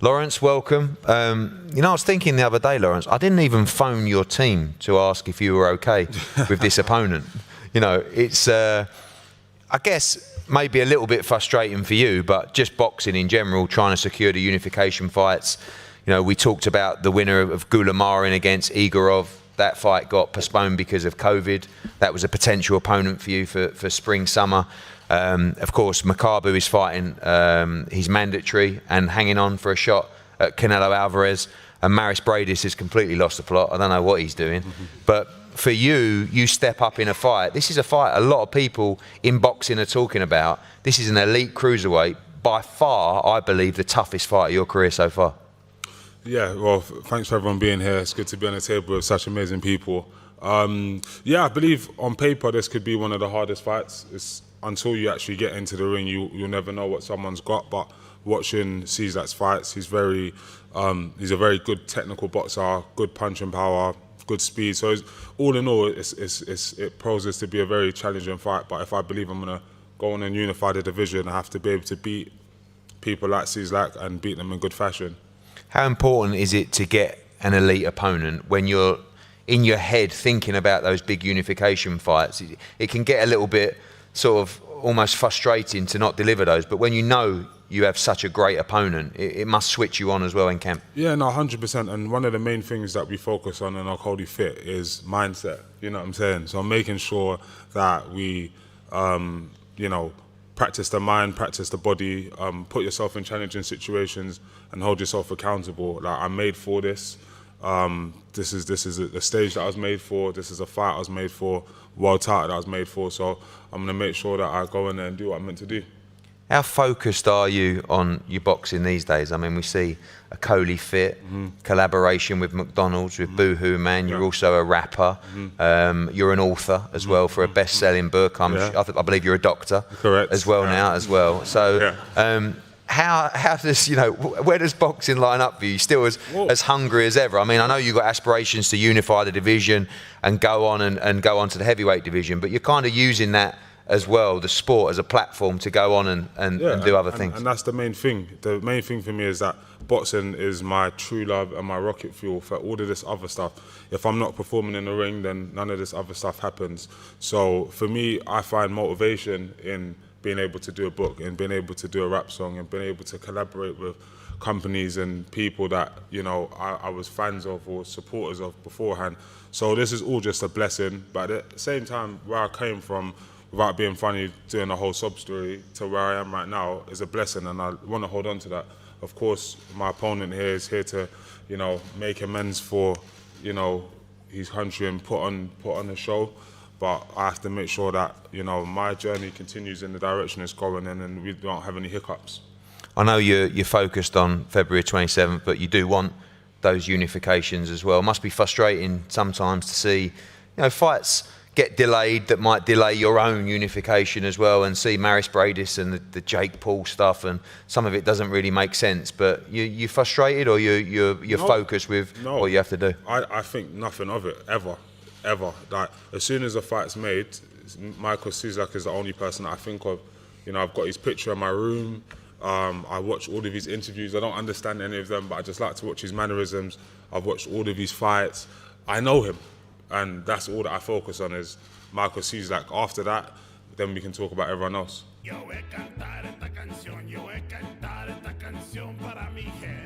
Lawrence, welcome. You know, I was thinking the other day, Lawrence, I didn't even phone your team to ask if you were okay with this opponent. You know, it's, I guess, maybe a little bit frustrating for you, but just boxing in general, trying to secure the unification fights. You know, we talked about the winner of Gulamarin against Igorov. That fight got postponed because of COVID. That was a potential opponent for you for spring, summer. Of course, Makabu is fighting, he's mandatory and hanging on for a shot at Canelo Alvarez. And Maris Bradis has completely lost the plot. I don't know what he's doing. But for you, you step up in a fight. This is a fight a lot of people in boxing are talking about. This is an elite cruiserweight. By far, I believe, the toughest fight of your career so far. Yeah, well, thanks for everyone being here. It's good to be on the table with such amazing people. Yeah, I believe on paper this could be one of the hardest fights. It's until you actually get into the ring, you'll never know what someone's got. But watching Cieślak's fights, he's a very good technical boxer, good punching power, good speed. So all in all, it poses to be a very challenging fight. But if I believe I'm gonna go on and unify the division, I have to be able to beat people like Cieślak and beat them in good fashion. How important is it to get an elite opponent when you're in your head thinking about those big unification fights? It can get a little bit sort of almost frustrating to not deliver those, but when you know you have such a great opponent, it must switch you on as well in camp. Yeah, no, 100%. And one of the main things that we focus on in Okolie Fit is mindset. You know what I'm saying? So I'm making sure that we, you know, practice the mind, practice the body, put yourself in challenging situations and hold yourself accountable. Like, I'm made for this. This is a stage that I was made for. This is a fight I was made for. World title that I was made for. So I'm going to make sure that I go in there and do what I'm meant to do. How focused are you on your boxing these days? I mean, we see Okolie Fit, collaboration with McDonald's, with Boohoo Man. You're also a rapper. You're an author as well for a best-selling book. I believe you're a doctor. Correct. As well now as well. So how does, you know, where does boxing line up for you? Still as hungry as ever? I mean, I know you've got aspirations to unify the division and go on and go on to the heavyweight division, but you're kind of using that as well, the sport as a platform to go on and do other things. And that's the main thing. The main thing for me is that boxing is my true love and my rocket fuel for all of this other stuff. If I'm not performing in the ring, then none of this other stuff happens. So for me, I find motivation in being able to do a book and being able to do a rap song and being able to collaborate with companies and people that, you know, I was fans of or supporters of beforehand. So this is all just a blessing. But at the same time, where I came from, without being funny, doing a whole sob story, to where I am right now is a blessing, and I want to hold on to that. Of course, my opponent here is here to, you know, make amends for, you know, his country and put on a show. But I have to make sure that, you know, my journey continues in the direction it's going in and we don't have any hiccups. I know you're focused on February 27th, but you do want those unifications as well. It must be frustrating sometimes to see, you know, fights get delayed that might delay your own unification as well, and see Maris Bradis and the Jake Paul stuff, and some of it doesn't really make sense. But you frustrated, or you're focused with what you have to do? I think nothing of it ever. Like, as soon as a fight's made, Michael Cieślak is the only person that I think of. You know, I've got his picture in my room. I watch all of his interviews. I don't understand any of them, but I just like to watch his mannerisms. I've watched all of his fights. I know him. And that's all that I focus on is Michael Cieślak. After that, then we can talk about everyone else. Yo voy a cantar esta canción para mi gente.